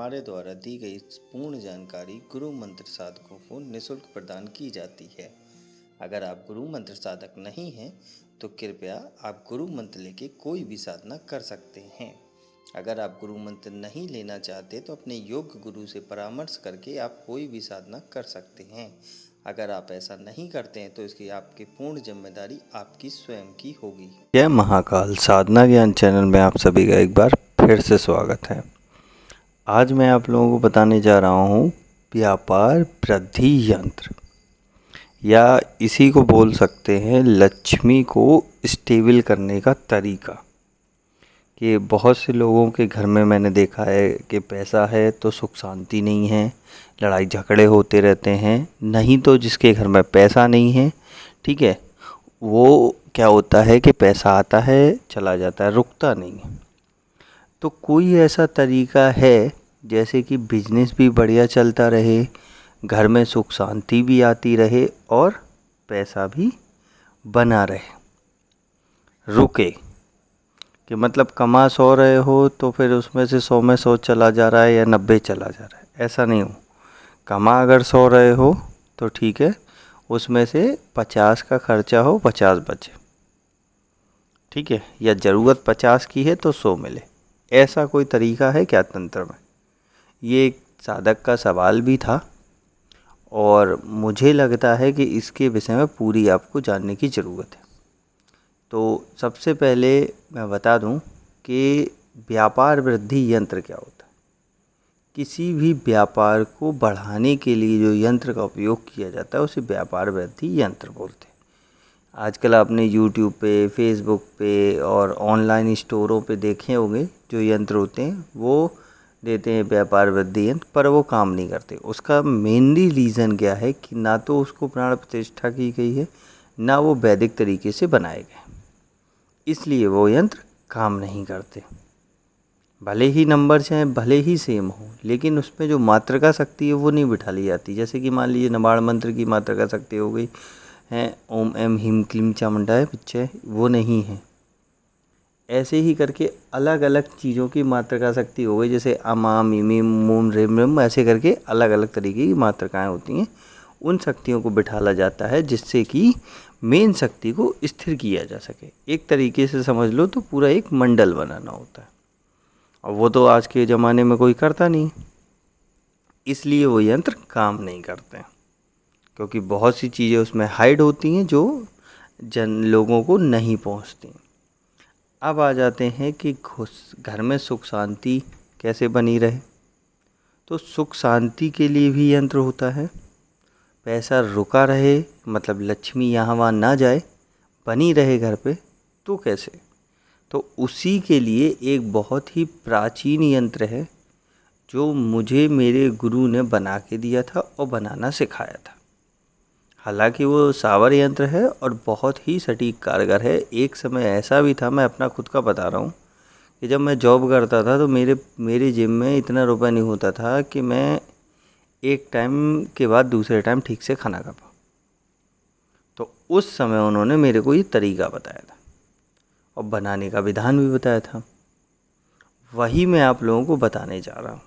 हमारे द्वारा दी गई पूर्ण जानकारी गुरु मंत्र साधकों को निःशुल्क प्रदान की जाती है। अगर आप गुरु मंत्र साधक नहीं हैं तो कृपया आप गुरु मंत्र लेके कोई भी साधना कर सकते हैं। अगर आप गुरु मंत्र नहीं लेना चाहते तो अपने योग्य गुरु से परामर्श करके आप कोई भी साधना कर सकते हैं। अगर आप ऐसा नहीं करते हैं तो इसकी आपकी पूर्ण जिम्मेदारी आपकी स्वयं की होगी। जय महाकाल साधना ज्ञान चैनल में आप सभी का एक बार फिर से स्वागत है। आज मैं आप लोगों को बताने जा रहा हूँ व्यापार वृद्धि यंत्र, या इसी को बोल सकते हैं लक्ष्मी को स्टेबल करने का तरीका। कि बहुत से लोगों के घर में मैंने देखा है कि पैसा है तो सुख शांति नहीं है, लड़ाई झगड़े होते रहते हैं। नहीं तो जिसके घर में पैसा नहीं है, ठीक है, वो क्या होता है कि पैसा आता है चला जाता है, रुकता नहीं है। तो कोई ऐसा तरीका है जैसे कि बिजनेस भी बढ़िया चलता रहे, घर में सुख शांति भी आती रहे और पैसा भी बना रहे, रुके। कि मतलब कमा 100 रहे हो तो फिर उसमें से 100 में 100 चला जा रहा है या 90 चला जा रहा है, ऐसा नहीं हो। कमा अगर 100 रहे हो तो ठीक है, उसमें से 50 का खर्चा हो, 50 बचे, ठीक है, या ज़रूरत 50 की है तो 100 मिले। ऐसा कोई तरीका है क्या तंत्र में? ये एक साधक का सवाल भी था और मुझे लगता है कि इसके विषय में पूरी आपको जानने की ज़रूरत है। तो सबसे पहले मैं बता दूं कि व्यापार वृद्धि यंत्र क्या होता है। किसी भी व्यापार को बढ़ाने के लिए जो यंत्र का उपयोग किया जाता है उसे व्यापार वृद्धि यंत्र बोलते हैं। आजकल आपने YouTube पे, Facebook पे और ऑनलाइन स्टोरों पे देखे होंगे जो यंत्र होते हैं वो देते हैं व्यापार वृद्धि यंत्र, पर वो काम नहीं करते। उसका मेनली रीज़न क्या है कि ना तो उसको प्राण प्रतिष्ठा की गई है, ना वो वैदिक तरीके से बनाए गए, इसलिए वो यंत्र काम नहीं करते। भले ही नंबर चाहे भले ही सेम हो, लेकिन उसमें जो मातृका शक्ति है वो नहीं बिठा ली जाती। जैसे कि मान लीजिए नबाड़ मंत्र की मातृका शक्ति हो गई है ओम एम ह्रीम क्लीम चामुंडाय पिच्चे, वो नहीं है। ऐसे ही करके अलग अलग चीज़ों की मातृका शक्ति हो गई, जैसे अमा मिमी मोम रेम रेम, ऐसे करके अलग अलग तरीके की मातृकाएँ होती हैं। उन शक्तियों को बिठाला जाता है जिससे कि मेन शक्ति को स्थिर किया जा सके। एक तरीके से समझ लो तो पूरा एक मंडल बनाना होता है, और वो तो आज के ज़माने में कोई करता नहीं, इसलिए वो यंत्र काम नहीं करते हैं। क्योंकि बहुत सी चीज़ें उसमें हाइड होती हैं जो लोगों को नहीं पहुंचती। अब आ जाते हैं कि घर में सुख शांति कैसे बनी रहे। तो सुख शांति के लिए भी यंत्र होता है। पैसा रुका रहे, मतलब लक्ष्मी यहाँ वहाँ ना जाए, बनी रहे घर पे, तो कैसे? तो उसी के लिए एक बहुत ही प्राचीन यंत्र है जो मुझे मेरे गुरु ने बना के दिया था और बनाना सिखाया था। हालांकि वो सावर यंत्र है और बहुत ही सटीक कारगर है। एक समय ऐसा भी था, मैं अपना खुद का बता रहा हूँ, कि जब मैं जॉब करता था तो मेरे जिम में इतना रुपया नहीं होता था कि मैं एक टाइम के बाद दूसरे टाइम ठीक से खाना खा पाऊँ। तो उस समय उन्होंने मेरे को ये तरीका बताया था और बनाने का विधान भी बताया था। वही मैं आप लोगों को बताने जा रहा हूँ,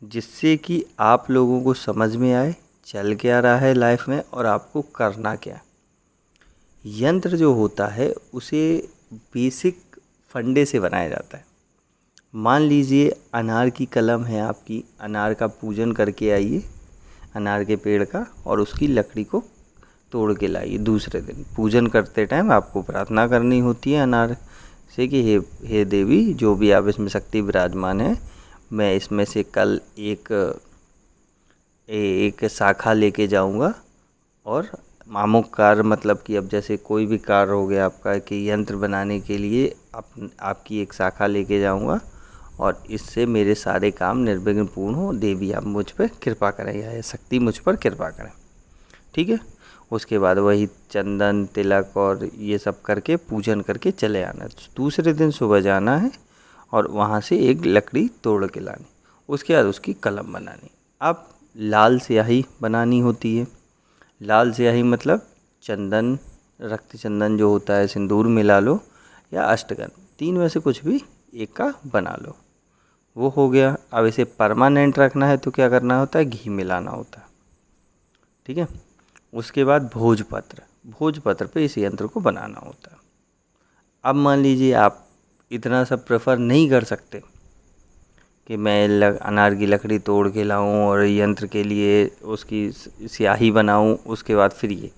जिससे कि आप लोगों को समझ में आए चल क्या रहा है लाइफ में और आपको करना क्या। यंत्र जो होता है उसे बेसिक फंडे से बनाया जाता है। मान लीजिए अनार की कलम है आपकी, अनार का पूजन करके आइए, अनार के पेड़ का, और उसकी लकड़ी को तोड़ के लाइए। दूसरे दिन पूजन करते टाइम आपको प्रार्थना करनी होती है अनार से कि हे देवी, जो भी आप इसमें शक्ति विराजमान है, मैं इसमें से कल एक शाखा लेके जाऊंगा और अमुक कार्य, मतलब कि अब जैसे कोई भी कार्य हो गया आपका कि यंत्र बनाने के लिए आपकी एक शाखा लेके जाऊंगा और इससे मेरे सारे काम निर्विघ्न पूर्ण हो। देवी आप मुझ पर कृपा करें, या शक्ति मुझ पर कृपा करें, ठीक है। उसके बाद वही चंदन तिलक और ये सब करके पूजन करके चले आना। दूसरे दिन सुबह जाना है और वहाँ से एक लकड़ी तोड़ के लानी। उसके बाद उसकी कलम बनानी। अब लाल स्याही बनानी होती है। लाल स्याही मतलब चंदन, रक्त चंदन जो होता है, सिंदूर मिला लो या अष्टगंध, तीन में से कुछ भी एक का बना लो। वो हो गया। अब इसे परमानेंट रखना है तो क्या करना होता है, घी मिलाना होता है। ठीक है। उसके बाद भोजपत्र, भोजपत्र पे इस यंत्र को बनाना होता है। अब मान लीजिए आप इतना सब प्रेफर नहीं कर सकते कि मैं अनार की लकड़ी तोड़ के लाऊं और यंत्र के लिए उसकी स्याही बनाऊं, उसके बाद फिर ये,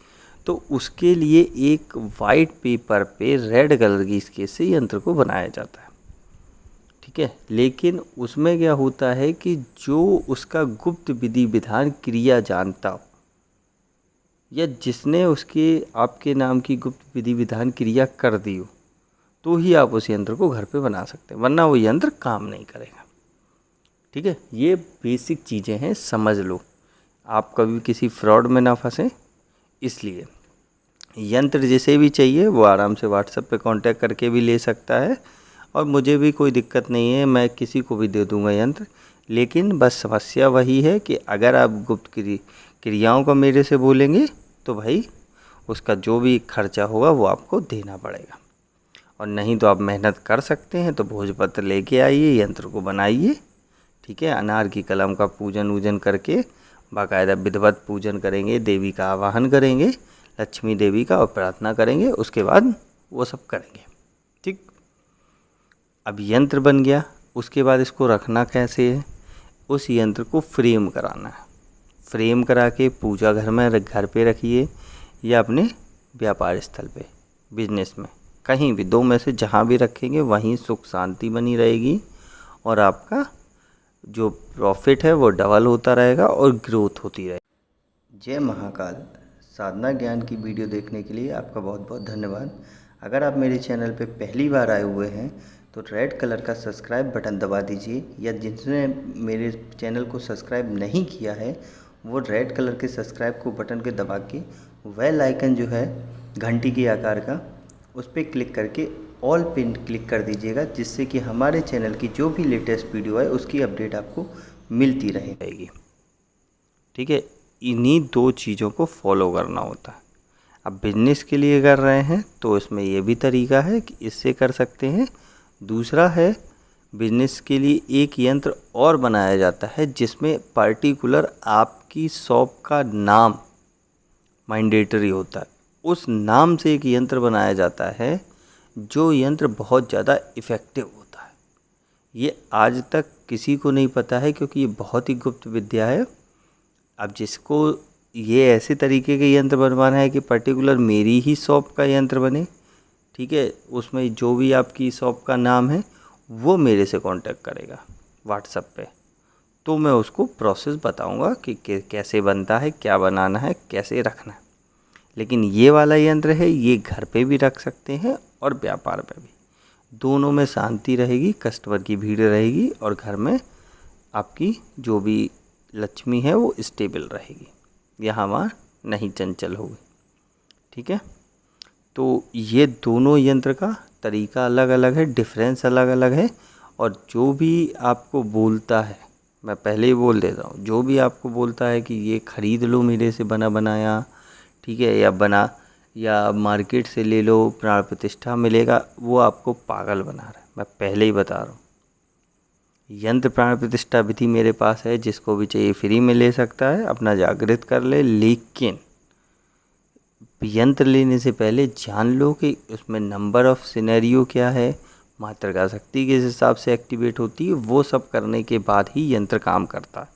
तो उसके लिए एक वाइट पेपर पे रेड कलर की स्केच से यंत्र को बनाया जाता है। ठीक है। लेकिन उसमें क्या होता है कि जो उसका गुप्त विधि विधान क्रिया जानता हो, या जिसने उसके आपके नाम की गुप्त विधि विधान क्रिया कर दी हो, तो ही आप उस यंत्र को घर पे बना सकते हैं, वरना वो यंत्र काम नहीं करेगा। ठीक है। ये बेसिक चीज़ें हैं, समझ लो, आप कभी किसी फ्रॉड में ना फंसें। इसलिए यंत्र जिसे भी चाहिए वो आराम से व्हाट्सएप पे कांटेक्ट करके भी ले सकता है, और मुझे भी कोई दिक्कत नहीं है, मैं किसी को भी दे दूंगा यंत्र। लेकिन बस समस्या वही है कि अगर आप गुप्त क्रियाओं का मेरे से बोलेंगे तो भाई उसका जो भी खर्चा होगा वो आपको देना पड़ेगा, और नहीं तो आप मेहनत कर सकते हैं तो भोजपत्र लेके आइए, यंत्र को बनाइए। ठीक है। अनार की कलम का पूजन वूजन करके बाकायदा विधिवत पूजन करेंगे, देवी का आवाहन करेंगे, लक्ष्मी देवी का, और प्रार्थना करेंगे, उसके बाद वो सब करेंगे। ठीक। अब यंत्र बन गया, उसके बाद इसको रखना कैसे है, उस यंत्र को फ्रेम कराना है। फ्रेम करा के पूजा घर पे रखिए, या अपने व्यापार स्थल पे, बिजनेस में, कहीं भी, दो में से जहाँ भी रखेंगे वहीं सुख शांति बनी रहेगी, और आपका जो प्रॉफिट है वो डबल होता रहेगा और ग्रोथ होती रहेगी। जय महाकाल। साधना ज्ञान की वीडियो देखने के लिए आपका बहुत बहुत धन्यवाद। अगर आप मेरे चैनल पे पहली बार आए हुए हैं तो रेड कलर का सब्सक्राइब बटन दबा दीजिए, या जिसने मेरे चैनल को सब्सक्राइब नहीं किया है वो रेड कलर के सब्सक्राइब को बटन के दबा के बेल आइकन जो है घंटी के आकार का, उस पर क्लिक करके ऑल पिन क्लिक कर दीजिएगा, जिससे कि हमारे चैनल की जो भी लेटेस्ट वीडियो है उसकी अपडेट आपको मिलती रहेगी। ठीक है। इन्हीं दो चीज़ों को फॉलो करना होता है। अब बिजनेस के लिए कर रहे हैं तो इसमें ये भी तरीका है कि इससे कर सकते हैं। दूसरा है, बिजनेस के लिए एक यंत्र और बनाया जाता है जिसमें पर्टिकुलर आपकी शॉप का नाम मैंडेटरी होता है। उस नाम से एक यंत्र बनाया जाता है जो यंत्र बहुत ज़्यादा इफ़ेक्टिव होता है। ये आज तक किसी को नहीं पता है, क्योंकि ये बहुत ही गुप्त विद्या है। अब जिसको ये ऐसे तरीके के यंत्र बनवाना है कि पर्टिकुलर मेरी ही शॉप का यंत्र बने, ठीक है, उसमें जो भी आपकी शॉप का नाम है वो मेरे से कांटेक्ट करेगा व्हाट्सएप पे, तो मैं उसको प्रोसेस बताऊंगा कि कैसे बनता है, क्या बनाना है, कैसे रखना है। लेकिन ये वाला यंत्र है, ये घर पे भी रख सकते हैं और व्यापार पे भी, दोनों में शांति रहेगी, कस्टमर की भीड़ रहेगी, और घर में आपकी जो भी लक्ष्मी है वो स्टेबल रहेगी, यहाँ वहाँ नहीं चंचल होगी। ठीक है। तो ये दोनों यंत्र का तरीका अलग अलग है, डिफरेंस अलग अलग है, और जो भी आपको बोलता है, मैं पहले ही बोल देता हूँ, जो भी आपको बोलता है कि ये ख़रीद लो मेरे से बना बनाया, ठीक है, या मार्केट से ले लो, प्राण प्रतिष्ठा मिलेगा, वो आपको पागल बना रहा है। मैं पहले ही बता रहा हूँ, यंत्र प्राण प्रतिष्ठा विधि मेरे पास है, जिसको भी चाहिए फ्री में ले सकता है, अपना जागृत कर ले। लेकिन यंत्र लेने से पहले जान लो कि उसमें नंबर ऑफ सिनेरियो क्या है, मातृका शक्ति किस हिसाब से एक्टिवेट होती है, वो सब करने के बाद ही यंत्र काम करता है।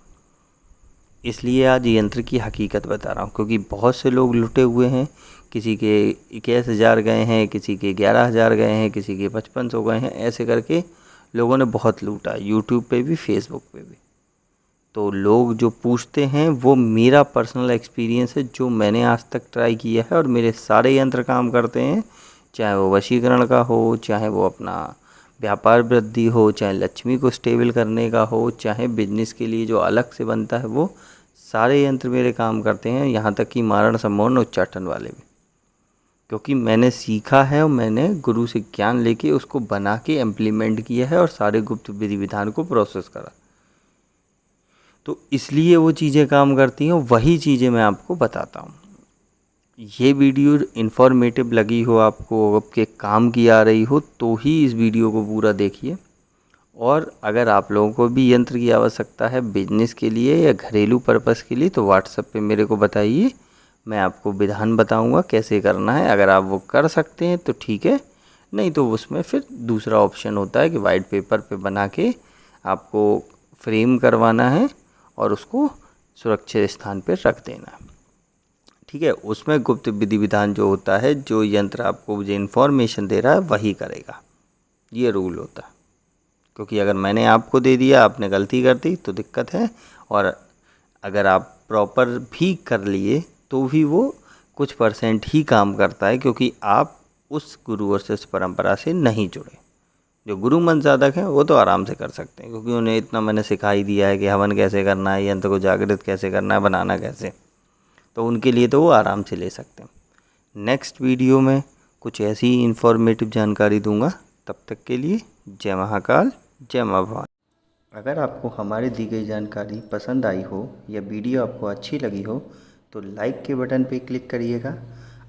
इसलिए आज यंत्र की हकीकत बता रहा हूँ, क्योंकि बहुत से लोग लुटे हुए हैं। किसी के 21,000 गए हैं, किसी के 11,000 गए हैं, किसी के 5500 गए हैं, ऐसे करके लोगों ने बहुत लूटा, यूट्यूब पे भी, फेसबुक पे भी। तो लोग जो पूछते हैं वो मेरा पर्सनल एक्सपीरियंस है, जो मैंने आज तक ट्राई किया है, और मेरे सारे यंत्र काम करते हैं, चाहे वो वशीकरण का हो, चाहे वो अपना व्यापार वृद्धि हो, चाहे लक्ष्मी को स्टेबल करने का हो, चाहे बिजनेस के लिए जो अलग से बनता है, वो सारे यंत्र मेरे काम करते हैं, यहाँ तक कि मारण सम्मोहन उच्चाटन वाले भी, क्योंकि मैंने सीखा है और मैंने गुरु से ज्ञान लेके उसको बना के इम्प्लीमेंट किया है और सारे गुप्त विधि विधान को प्रोसेस करा, तो इसलिए वो चीज़ें काम करती हैं। वही चीज़ें मैं आपको बताता हूँ। ये वीडियो इन्फॉर्मेटिव लगी हो, आपको आपके काम की आ रही हो, तो ही इस वीडियो को पूरा देखिए, और अगर आप लोगों को भी यंत्र की आवश्यकता है बिजनेस के लिए या घरेलू पर्पस के लिए तो व्हाट्सएप पे मेरे को बताइए, मैं आपको विधान बताऊंगा कैसे करना है। अगर आप वो कर सकते हैं तो ठीक है, नहीं तो उसमें फिर दूसरा ऑप्शन होता है कि वाइट पेपर पे बना के आपको फ्रेम करवाना है और उसको सुरक्षित स्थान पर रख देना है। ठीक है, उसमें गुप्त विधि विधान जो होता है, जो यंत्र आपको जो इन्फॉर्मेशन दे रहा है वही करेगा, ये रूल होता है। क्योंकि अगर मैंने आपको दे दिया, आपने गलती कर दी तो दिक्कत है, और अगर आप प्रॉपर भी कर लिए तो भी वो कुछ परसेंट ही काम करता है, क्योंकि आप उस गुरु और शिष्य परंपरा से नहीं जुड़े। जो गुरु मंत्र साधक हैं वो तो आराम से कर सकते हैं, क्योंकि उन्हें इतना मैंने सिखा ही दिया है कि हवन कैसे करना है, यंत्र को जागृत कैसे करना है, बनाना कैसे, तो उनके लिए तो वो आराम से ले सकते हैं। नेक्स्ट वीडियो में कुछ ऐसी ही इन्फॉर्मेटिव जानकारी दूंगा, तब तक के लिए जय महाकाल, जय माँ भवानी। अगर आपको हमारी दी गई जानकारी पसंद आई हो या वीडियो आपको अच्छी लगी हो तो लाइक के बटन पर क्लिक करिएगा।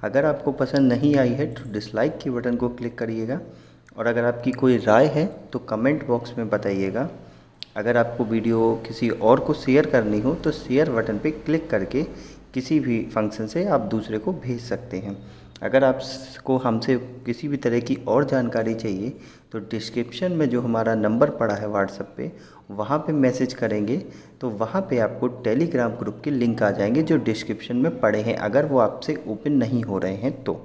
अगर आपको पसंद नहीं आई है तो डिसलाइक के बटन को क्लिक करिएगा। और अगर आपकी कोई राय है तो कमेंट बॉक्स में बताइएगा। अगर आपको वीडियो किसी और को शेयर करनी हो तो शेयर बटन पे क्लिक करके किसी भी फंक्शन से आप दूसरे को भेज सकते हैं। अगर आपको हमसे किसी भी तरह की और जानकारी चाहिए तो डिस्क्रिप्शन में जो हमारा नंबर पड़ा है व्हाट्सएप पे, वहाँ पे मैसेज करेंगे तो वहाँ पे आपको टेलीग्राम ग्रुप के लिंक आ जाएंगे जो डिस्क्रिप्शन में पड़े हैं, अगर वो आपसे ओपन नहीं हो रहे हैं तो।